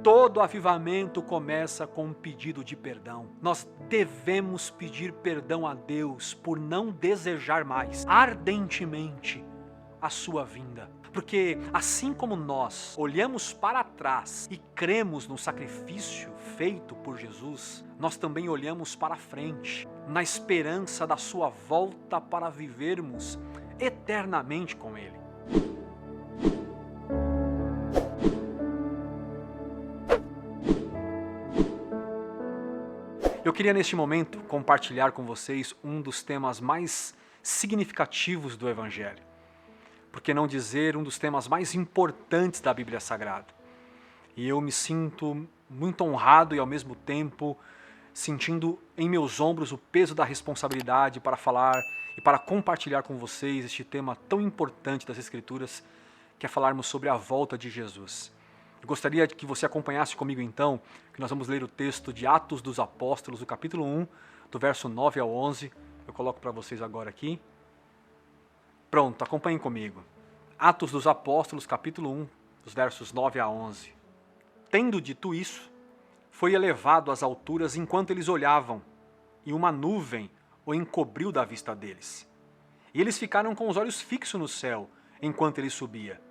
Todo avivamento começa com um pedido de perdão. Nós devemos pedir perdão a Deus por não desejar mais, ardentemente, a sua vinda. Porque assim como nós olhamos para trás e cremos no sacrifício feito por Jesus, nós também olhamos para frente, na esperança da sua volta para vivermos eternamente com Ele. Eu queria neste momento compartilhar com vocês um dos temas mais significativos do Evangelho. Por que não dizer um dos temas mais importantes da Bíblia Sagrada? E eu me sinto muito honrado e ao mesmo tempo sentindo em meus ombros o peso da responsabilidade para falar e para compartilhar com vocês este tema tão importante das Escrituras, que é falarmos sobre a volta de Jesus. Eu gostaria que você acompanhasse comigo então, que nós vamos ler o texto de Atos dos Apóstolos, do capítulo 1, do verso 9 ao 11. Eu coloco para vocês agora aqui. Pronto, acompanhem comigo. Atos dos Apóstolos, capítulo 1, dos versos 9 a 11. Tendo dito isso, foi elevado às alturas enquanto eles olhavam, e uma nuvem o encobriu da vista deles. E eles ficaram com os olhos fixos no céu, enquanto ele subia.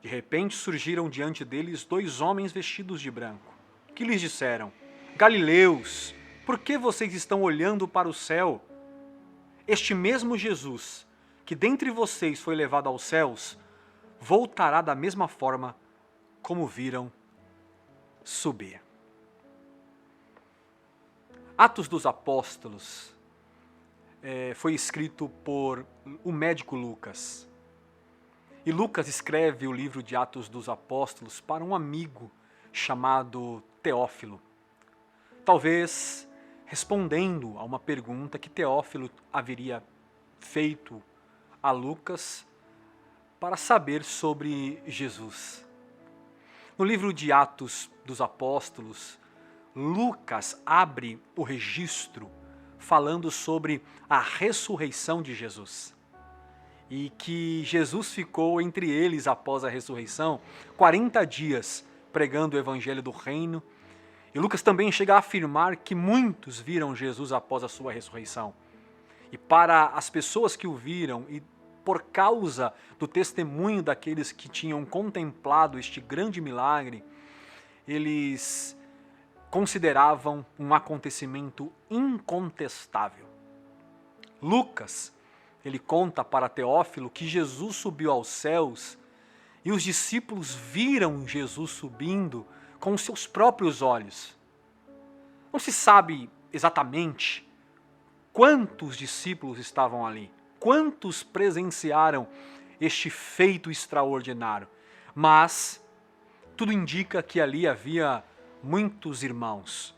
De repente surgiram diante deles 2 homens vestidos de branco, que lhes disseram: Galileus, por que vocês estão olhando para o céu? Este mesmo Jesus, que dentre vocês foi levado aos céus, voltará da mesma forma como viram subir. Atos dos Apóstolos foi escrito por o médico Lucas. E Lucas escreve o livro de Atos dos Apóstolos para um amigo chamado Teófilo. Talvez respondendo a uma pergunta que Teófilo haveria feito a Lucas para saber sobre Jesus. No livro de Atos dos Apóstolos, Lucas abre o registro falando sobre a ressurreição de Jesus. E que Jesus ficou entre eles após a ressurreição 40 dias pregando o evangelho do reino. E Lucas também chega a afirmar que muitos viram Jesus após a sua ressurreição. E para as pessoas que o viram, e por causa do testemunho daqueles que tinham contemplado este grande milagre, eles consideravam um acontecimento incontestável. Lucas, ele conta para Teófilo que Jesus subiu aos céus e os discípulos viram Jesus subindo com os seus próprios olhos. Não se sabe exatamente quantos discípulos estavam ali, quantos presenciaram este feito extraordinário, mas tudo indica que ali havia muitos irmãos.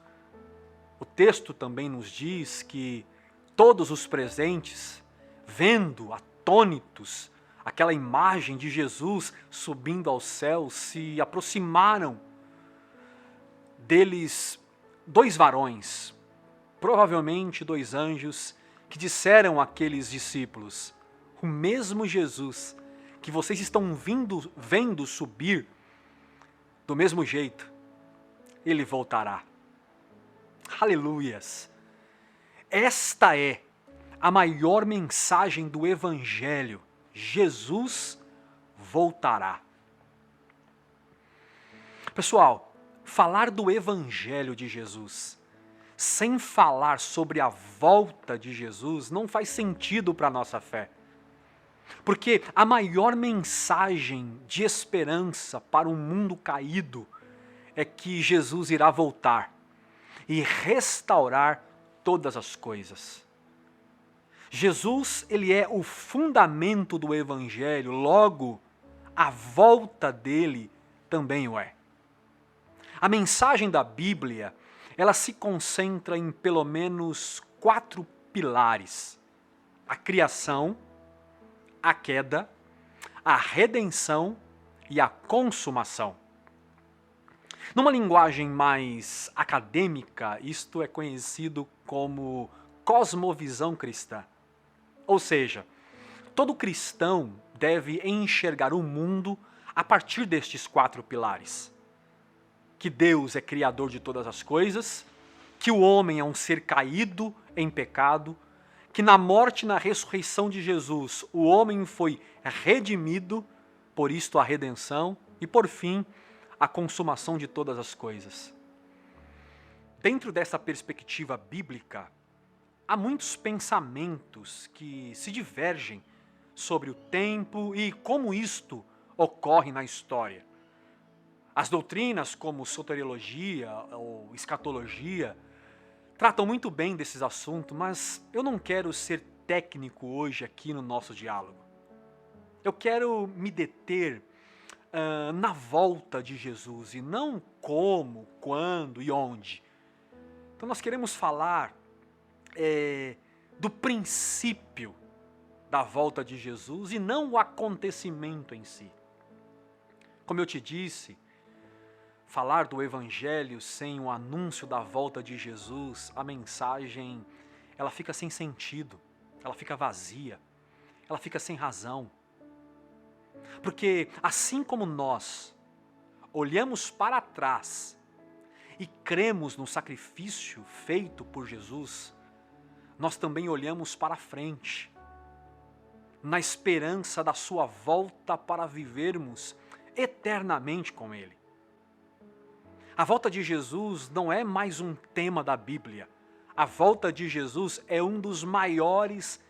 O texto também nos diz que todos os presentes, vendo atônitos aquela imagem de Jesus subindo aos céus, se aproximaram deles 2 varões, provavelmente 2 anjos, que disseram àqueles discípulos: o mesmo Jesus que vocês estão vendo subir, do mesmo jeito, ele voltará. Aleluias! Esta é a maior mensagem do Evangelho. Jesus voltará. Pessoal, falar do Evangelho de Jesus sem falar sobre a volta de Jesus não faz sentido para a nossa fé. Porque a maior mensagem de esperança para um mundo caído é que Jesus irá voltar e restaurar todas as coisas. Jesus, ele é o fundamento do Evangelho, logo, a volta dele também o é. A mensagem da Bíblia, ela se concentra em pelo menos 4 pilares: a criação, a queda, a redenção e a consumação. Numa linguagem mais acadêmica, isto é conhecido como cosmovisão cristã. Ou seja, todo cristão deve enxergar o mundo a partir destes 4 pilares. que Deus é criador de todas as coisas, que o homem é um ser caído em pecado, que na morte e na ressurreição de Jesus o homem foi redimido, por isto a redenção, e por fim, a consumação de todas as coisas. Dentro dessa perspectiva bíblica, há muitos pensamentos que se divergem sobre o tempo e como isto ocorre na história. As doutrinas como soteriologia ou escatologia tratam muito bem desses assuntos, mas eu não quero ser técnico hoje aqui no nosso diálogo. Eu quero me deter na volta de Jesus e não como, quando e onde. Então nós queremos falar do princípio da volta de Jesus e não o acontecimento em si. Como eu te disse, falar do Evangelho sem o anúncio da volta de Jesus, a mensagem, ela fica sem sentido, ela fica vazia, ela fica sem razão. Porque assim como nós olhamos para trás e cremos no sacrifício feito por Jesus, nós também olhamos para frente, na esperança da sua volta para vivermos eternamente com Ele. A volta de Jesus não é mais um tema da Bíblia. A volta de Jesus é um dos maiores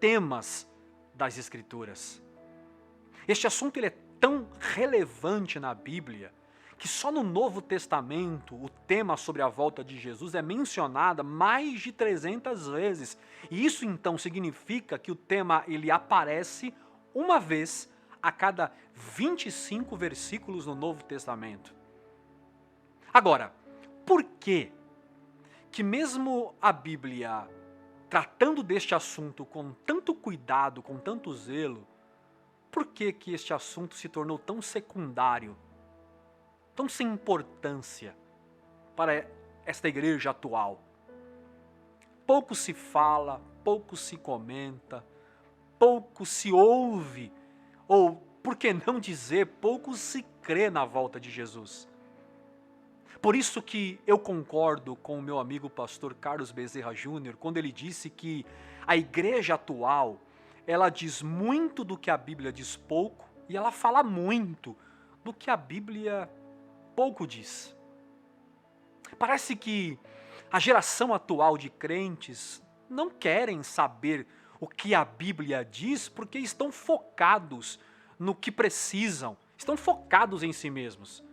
temas das Escrituras. Este assunto ele é tão relevante na Bíblia que só no Novo Testamento o tema sobre a volta de Jesus é mencionado mais de 300 vezes. E isso então significa que o tema ele aparece uma vez a cada 25 versículos no Novo Testamento. Agora, por que mesmo a Bíblia tratando deste assunto com tanto cuidado, com tanto zelo, por que este assunto se tornou tão secundário, tão sem importância para esta igreja atual? Pouco se fala, pouco se comenta, pouco se ouve, ou, por que não dizer, pouco se crê na volta de Jesus. Por isso que eu concordo com o meu amigo pastor Carlos Bezerra Júnior, quando ele disse que a igreja atual, ela diz muito do que a Bíblia diz pouco, e ela fala muito do que a Bíblia pouco diz. Parece que a geração atual de crentes não querem saber o que a Bíblia diz porque estão focados no que precisam, estão focados em si mesmos.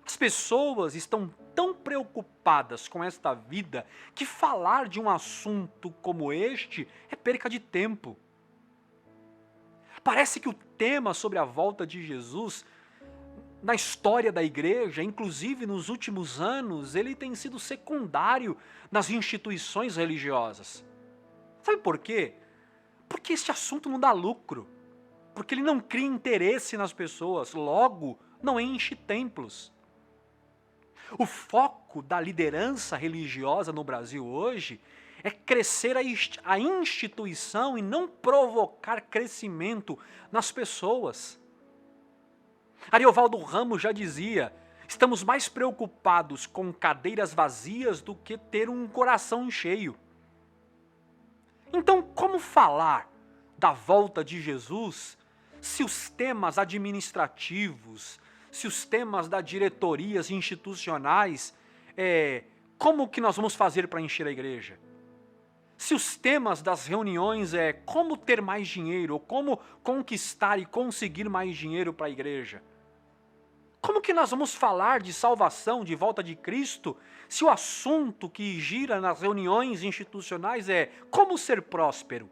As pessoas estão tão preocupadas com esta vida que falar de um assunto como este é perca de tempo. Parece que o tema sobre a volta de Jesus, na história da igreja, inclusive nos últimos anos, ele tem sido secundário nas instituições religiosas. Sabe por quê? Porque este assunto não dá lucro. Porque ele não cria interesse nas pessoas, logo não enche templos. O foco da liderança religiosa no Brasil hoje é crescer a instituição e não provocar crescimento nas pessoas. Ariovaldo Ramos já dizia, estamos mais preocupados com cadeiras vazias do que ter um coração cheio. Então, como falar da volta de Jesus se os temas administrativos, se os temas das diretorias institucionais, como que nós vamos fazer para encher a igreja? Se os temas das reuniões como ter mais dinheiro, ou como conquistar e conseguir mais dinheiro para a igreja? Como que nós vamos falar de salvação, de volta de Cristo, se o assunto que gira nas reuniões institucionais é como ser próspero?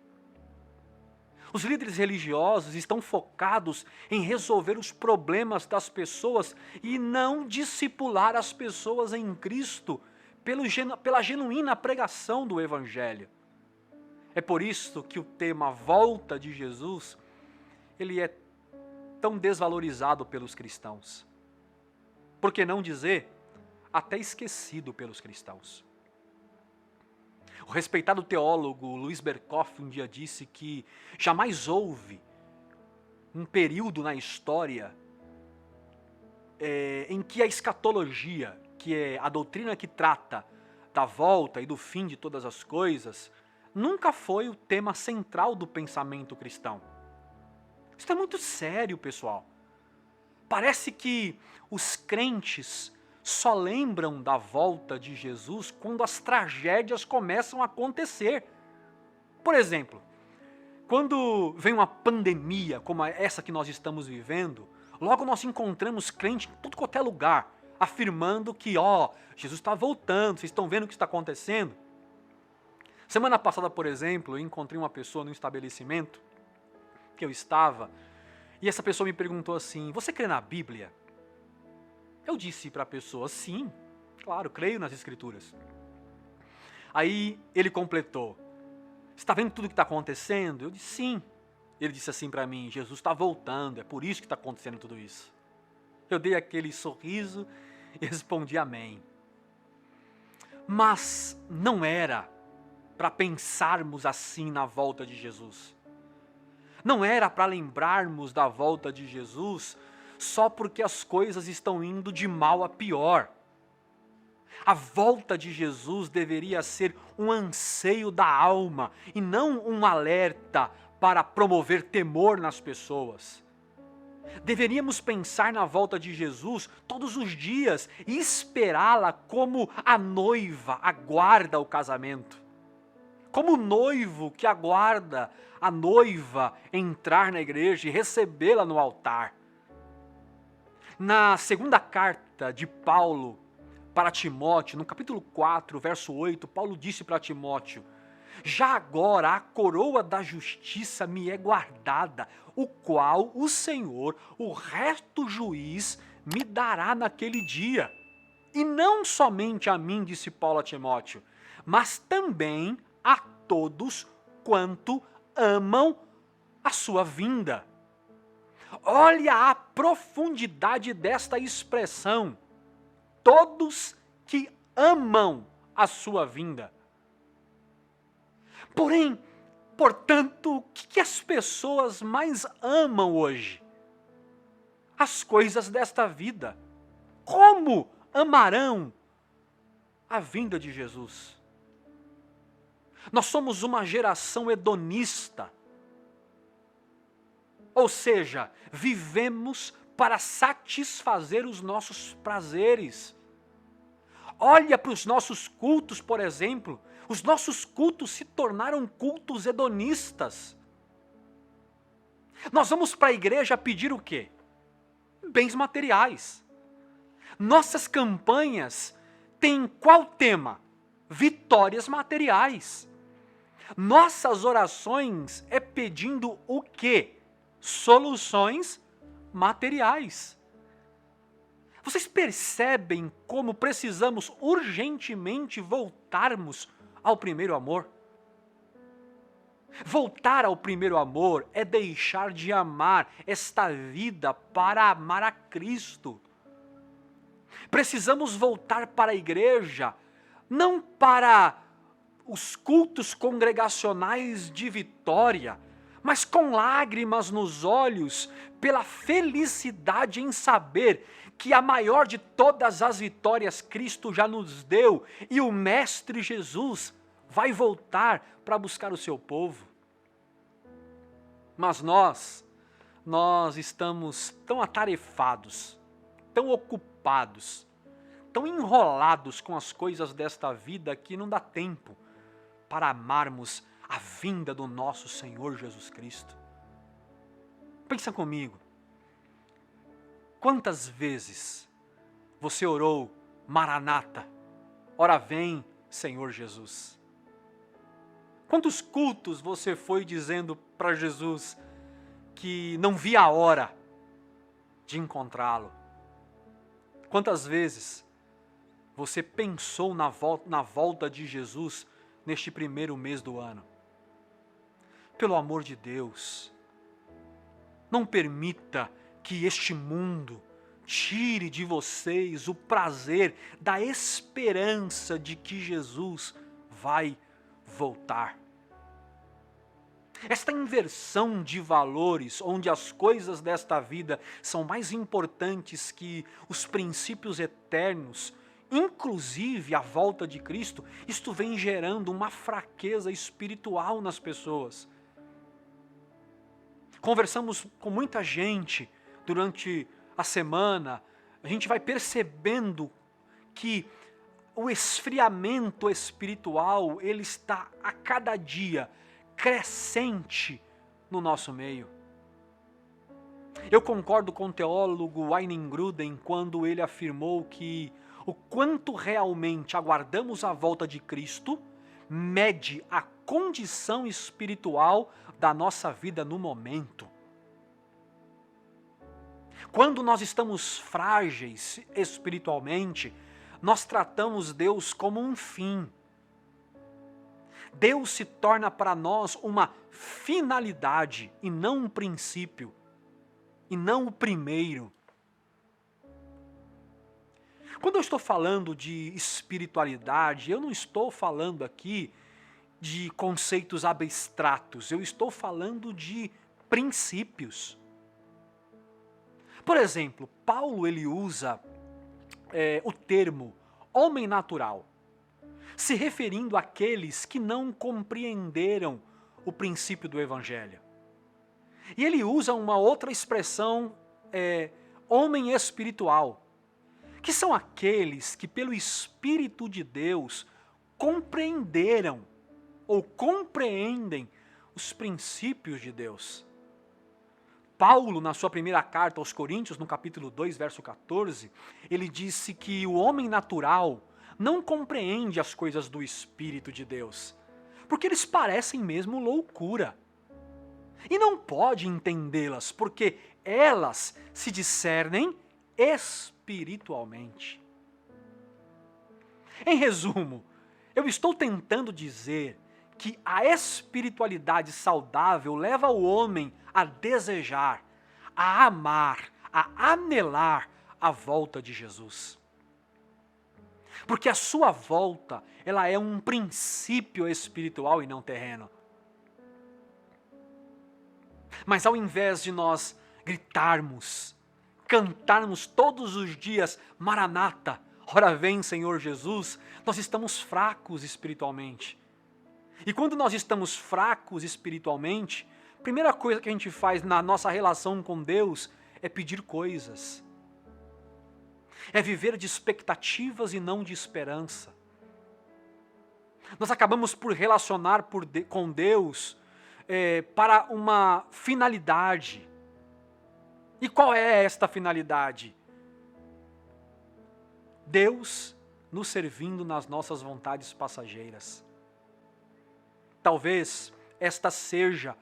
Os líderes religiosos estão focados em resolver os problemas das pessoas e não discipular as pessoas em Cristo pela genuína pregação do Evangelho. É por isso que o tema volta de Jesus, ele é tão desvalorizado pelos cristãos. Por que não dizer, até esquecido pelos cristãos. O respeitado teólogo Luiz Berkoff um dia disse que jamais houve um período na história em que a escatologia, que é a doutrina que trata da volta e do fim de todas as coisas, nunca foi o tema central do pensamento cristão. Isso é muito sério, pessoal. Parece que os crentes só lembram da volta de Jesus quando as tragédias começam a acontecer. Por exemplo, quando vem uma pandemia como essa que nós estamos vivendo, logo nós encontramos crente em tudo quanto é lugar, afirmando que, Jesus está voltando, vocês estão vendo o que está acontecendo? Semana passada, por exemplo, eu encontrei uma pessoa no estabelecimento que eu estava, e essa pessoa me perguntou assim: você crê na Bíblia? Eu disse para a pessoa: sim, claro, creio nas Escrituras. Aí ele completou: você está vendo tudo o que está acontecendo? Eu disse: sim. Ele disse assim para mim: Jesus está voltando, é por isso que está acontecendo tudo isso. Eu dei aquele sorriso e respondi amém. Mas não era para pensarmos assim na volta de Jesus. Não era para lembrarmos da volta de Jesus só porque as coisas estão indo de mal a pior. A volta de Jesus deveria ser um anseio da alma e não um alerta para promover temor nas pessoas. Deveríamos pensar na volta de Jesus todos os dias e esperá-la como a noiva aguarda o casamento. Como o noivo que aguarda a noiva entrar na igreja e recebê-la no altar. Na segunda carta de Paulo para Timóteo, no capítulo 4, verso 8, Paulo disse para Timóteo: já agora a coroa da justiça me é guardada, o qual o Senhor, o reto juiz, me dará naquele dia. E não somente a mim, disse Paulo a Timóteo, mas também a todos quanto amam a sua vinda. Olha a profundidade desta expressão. Todos que amam a sua vinda. Porém, portanto, o que as pessoas mais amam hoje? As coisas desta vida. Como amarão a vinda de Jesus? Nós somos uma geração hedonista. Ou seja, vivemos para satisfazer os nossos prazeres. Olha para os nossos cultos, por exemplo. Os nossos cultos se tornaram cultos hedonistas. Nós vamos para a igreja pedir o quê? Bens materiais. Nossas campanhas têm qual tema? Vitórias materiais. Nossas orações é pedindo o quê? Soluções materiais. Vocês percebem como precisamos urgentemente voltarmos ao primeiro amor? Voltar ao primeiro amor é deixar de amar esta vida para amar a Cristo. Precisamos voltar para a igreja, não para os cultos congregacionais de vitória, mas com lágrimas nos olhos, pela felicidade em saber que a maior de todas as vitórias Cristo já nos deu e o Mestre Jesus vai voltar para buscar o seu povo. Mas nós estamos tão atarefados, tão ocupados, tão enrolados com as coisas desta vida que não dá tempo para amarmos a vinda do nosso Senhor Jesus Cristo. Pensa comigo. Quantas vezes você orou, Maranata, ora vem, Senhor Jesus? Quantos cultos você foi dizendo para Jesus que não via a hora de encontrá-lo? Quantas vezes você pensou na volta de Jesus neste primeiro mês do ano? Pelo amor de Deus, não permita que este mundo tire de vocês o prazer da esperança de que Jesus vai voltar. Esta inversão de valores, onde as coisas desta vida são mais importantes que os princípios eternos, inclusive a volta de Cristo, isto vem gerando uma fraqueza espiritual nas pessoas. Conversamos com muita gente durante a semana, a gente vai percebendo que o esfriamento espiritual, ele está a cada dia crescente no nosso meio. Eu concordo com o teólogo Weingruden quando ele afirmou que o quanto realmente aguardamos a volta de Cristo mede a condição espiritual da nossa vida no momento. Quando nós estamos frágeis espiritualmente, nós tratamos Deus como um fim. Deus se torna para nós uma finalidade e não um princípio, e não o primeiro. Quando eu estou falando de espiritualidade, eu não estou falando aqui de conceitos abstratos, eu estou falando de princípios. Por exemplo, Paulo ele usa o termo homem natural, se referindo àqueles que não compreenderam o princípio do Evangelho. E ele usa uma outra expressão, homem espiritual, que são aqueles que pelo Espírito de Deus compreenderam ou compreendem os princípios de Deus. Paulo, na sua primeira carta aos Coríntios, no capítulo 2, verso 14, ele disse que o homem natural não compreende as coisas do Espírito de Deus, porque eles parecem mesmo loucura. E não pode entendê-las, porque elas se discernem espiritualmente. Em resumo, eu estou tentando dizer que a espiritualidade saudável leva o homem a desejar, a amar, a anelar a volta de Jesus. Porque a sua volta, ela é um princípio espiritual e não terreno. Mas ao invés de nós gritarmos, cantarmos todos os dias, Maranata, ora vem Senhor Jesus, nós estamos fracos espiritualmente. E quando nós estamos fracos espiritualmente, a primeira coisa que a gente faz na nossa relação com Deus é pedir coisas. É viver de expectativas e não de esperança. Nós acabamos por relacionar com Deus para uma finalidade. E qual é esta finalidade? Deus nos servindo nas nossas vontades passageiras. Talvez esta seja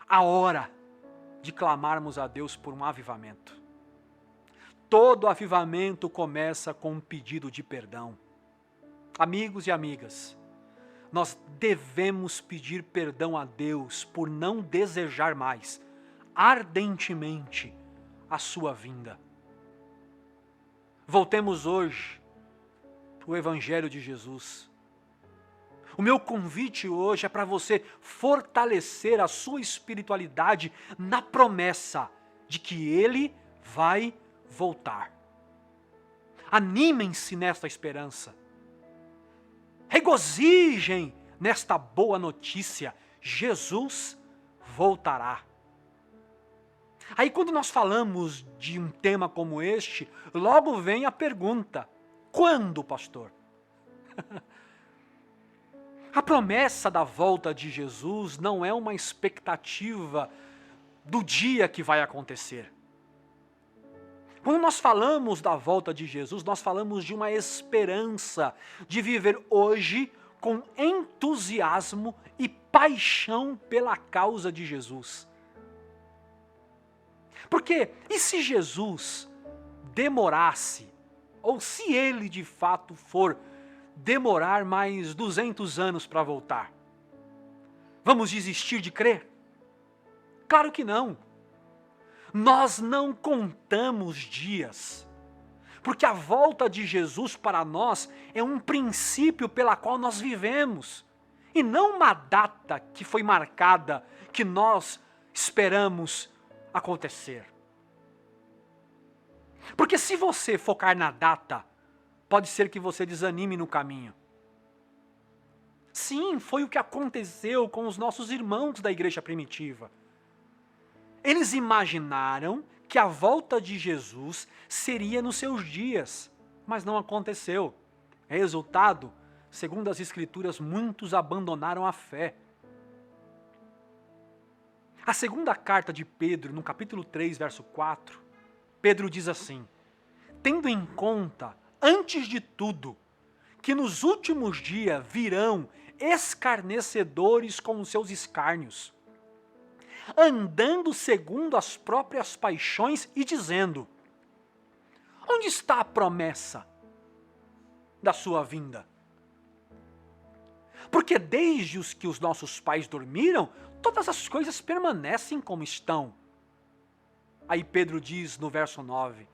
a hora de clamarmos a Deus por um avivamento. Todo avivamento começa com um pedido de perdão. Amigos e amigas, nós devemos pedir perdão a Deus por não desejar mais, ardentemente, a sua vinda. Voltemos hoje para o Evangelho de Jesus. O meu convite hoje é para você fortalecer a sua espiritualidade na promessa de que Ele vai voltar. Animem-se nesta esperança. Regozijem nesta boa notícia. Jesus voltará. Aí quando nós falamos de um tema como este, logo vem a pergunta: quando, pastor? A promessa da volta de Jesus não é uma expectativa do dia que vai acontecer. Quando nós falamos da volta de Jesus, nós falamos de uma esperança de viver hoje com entusiasmo e paixão pela causa de Jesus. Porque, e se Jesus demorasse, ou se ele de fato for demorar mais 200 anos para voltar? Vamos desistir de crer? Claro que não. Nós não contamos dias, porque a volta de Jesus para nós é um princípio pela qual nós vivemos, e não uma data que foi marcada, que nós esperamos acontecer. Porque se você focar na data, pode ser que você desanime no caminho. Sim, foi o que aconteceu com os nossos irmãos da igreja primitiva. Eles imaginaram que a volta de Jesus seria nos seus dias, mas não aconteceu. Resultado, segundo as Escrituras, muitos abandonaram a fé. A segunda carta de Pedro, no capítulo 3, verso 4, Pedro diz assim: tendo em conta, antes de tudo, que nos últimos dias virão escarnecedores com os seus escárnios, andando segundo as próprias paixões e dizendo: onde está a promessa da sua vinda? Porque desde os que os nossos pais dormiram, todas as coisas permanecem como estão. Aí Pedro diz no verso 9: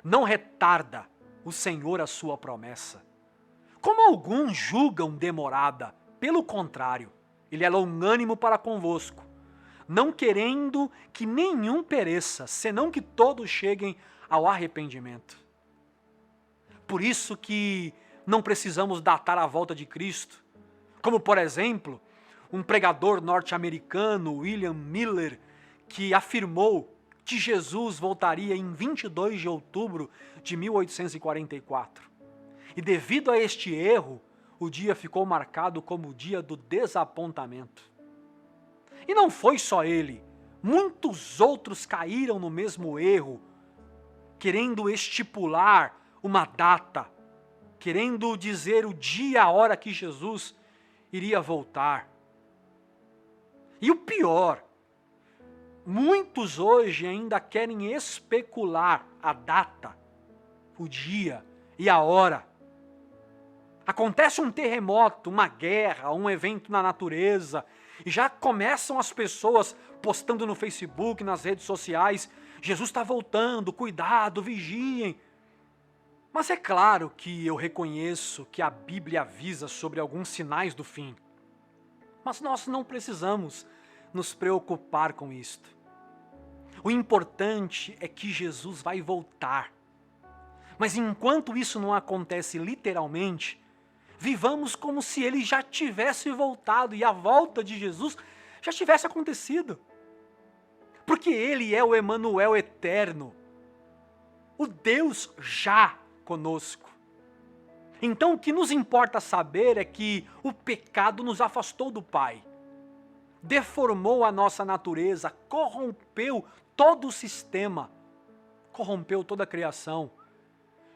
não retarda o Senhor a sua promessa, como alguns julgam demorada. Pelo contrário, ele é longânimo para convosco, não querendo que nenhum pereça, senão que todos cheguem ao arrependimento. Por isso que não precisamos datar a volta de Cristo, como por exemplo, um pregador norte-americano, William Miller, que afirmou que Jesus voltaria em 22 de outubro de 1844. E devido a este erro, o dia ficou marcado como o dia do desapontamento. E não foi só ele, muitos outros caíram no mesmo erro, querendo estipular uma data, querendo dizer o dia, a hora que Jesus iria voltar. E o pior, muitos hoje ainda querem especular a data, o dia e a hora. Acontece um terremoto, uma guerra, um evento na natureza, e já começam as pessoas postando no Facebook, nas redes sociais: Jesus está voltando, cuidado, vigiem. Mas é claro que eu reconheço que a Bíblia avisa sobre alguns sinais do fim. Mas nós não precisamos nos preocupar com isto. O importante é que Jesus vai voltar. Mas enquanto isso não acontece literalmente, vivamos como se ele já tivesse voltado e a volta de Jesus já tivesse acontecido. Porque ele é o Emanuel eterno, o Deus já conosco. Então o que nos importa saber é que o pecado nos afastou do Pai, deformou a nossa natureza, corrompeu todo o sistema, corrompeu toda a criação.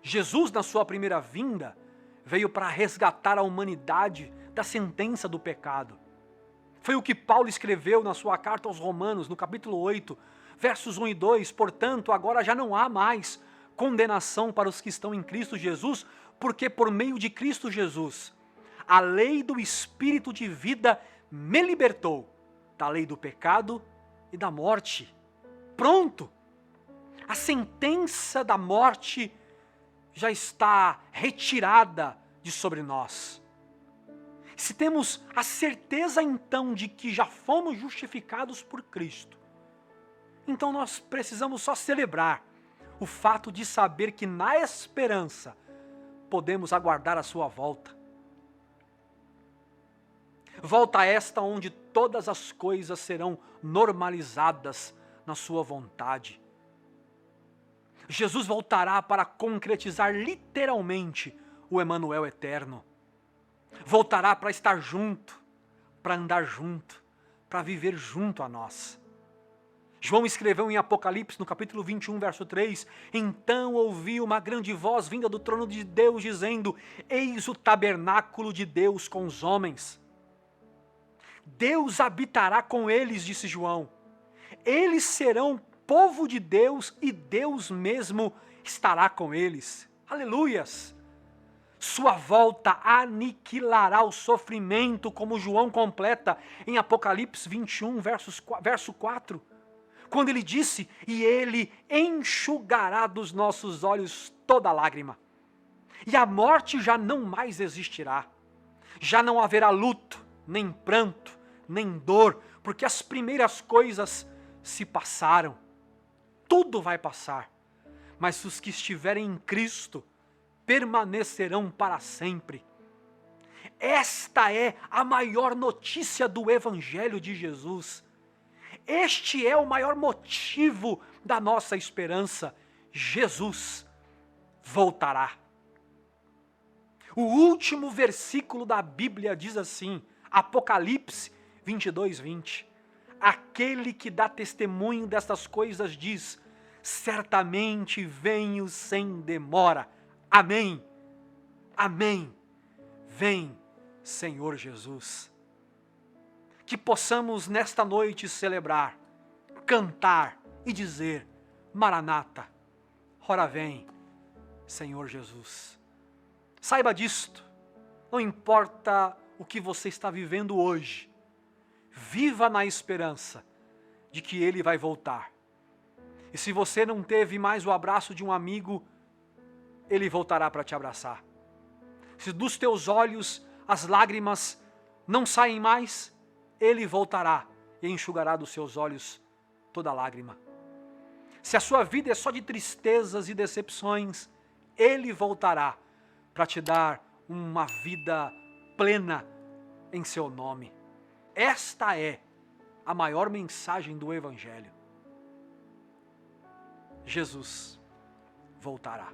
Jesus, na sua primeira vinda, veio para resgatar a humanidade da sentença do pecado. Foi o que Paulo escreveu na sua carta aos Romanos, no capítulo 8, versos 1 e 2. Portanto, agora já não há mais condenação para os que estão em Cristo Jesus, porque por meio de Cristo Jesus, a lei do Espírito de vida me libertou da lei do pecado e da morte. Pronto! A sentença da morte já está retirada de sobre nós. Se temos a certeza então de que já fomos justificados por Cristo, então nós precisamos só celebrar o fato de saber que na esperança podemos aguardar a sua volta. Volta esta onde todas as coisas serão normalizadas na sua vontade. Jesus voltará para concretizar literalmente o Emanuel eterno. Voltará para estar junto, para andar junto, para viver junto a nós. João escreveu em Apocalipse, no capítulo 21, verso 3, então ouvi uma grande voz vinda do trono de Deus, dizendo: eis o tabernáculo de Deus com os homens. Deus habitará com eles, disse João. Eles serão povo de Deus e Deus mesmo estará com eles. Aleluias! Sua volta aniquilará o sofrimento, como João completa em Apocalipse 21, verso 4. Quando ele disse: e ele enxugará dos nossos olhos toda lágrima. E a morte já não mais existirá. Já não haverá luto, nem pranto, nem dor, porque as primeiras coisas se passaram. Tudo vai passar, mas os que estiverem em Cristo permanecerão para sempre. Esta é a maior notícia do Evangelho de Jesus. Este é o maior motivo da nossa esperança. Jesus voltará. O último versículo da Bíblia diz assim, Apocalipse 22:20. Aquele que dá testemunho destas coisas diz, certamente venho sem demora. Amém. Amém. Vem, Senhor Jesus. Que possamos nesta noite celebrar, cantar e dizer, Maranata, ora vem, Senhor Jesus. Saiba disto, não importa o que você está vivendo hoje, viva na esperança de que Ele vai voltar. E se você não teve mais o abraço de um amigo, Ele voltará para te abraçar. Se dos teus olhos as lágrimas não saem mais, Ele voltará e enxugará dos seus olhos toda lágrima. Se a sua vida é só de tristezas e decepções, Ele voltará para te dar uma vida plena em seu nome. Esta é a maior mensagem do Evangelho. Jesus voltará.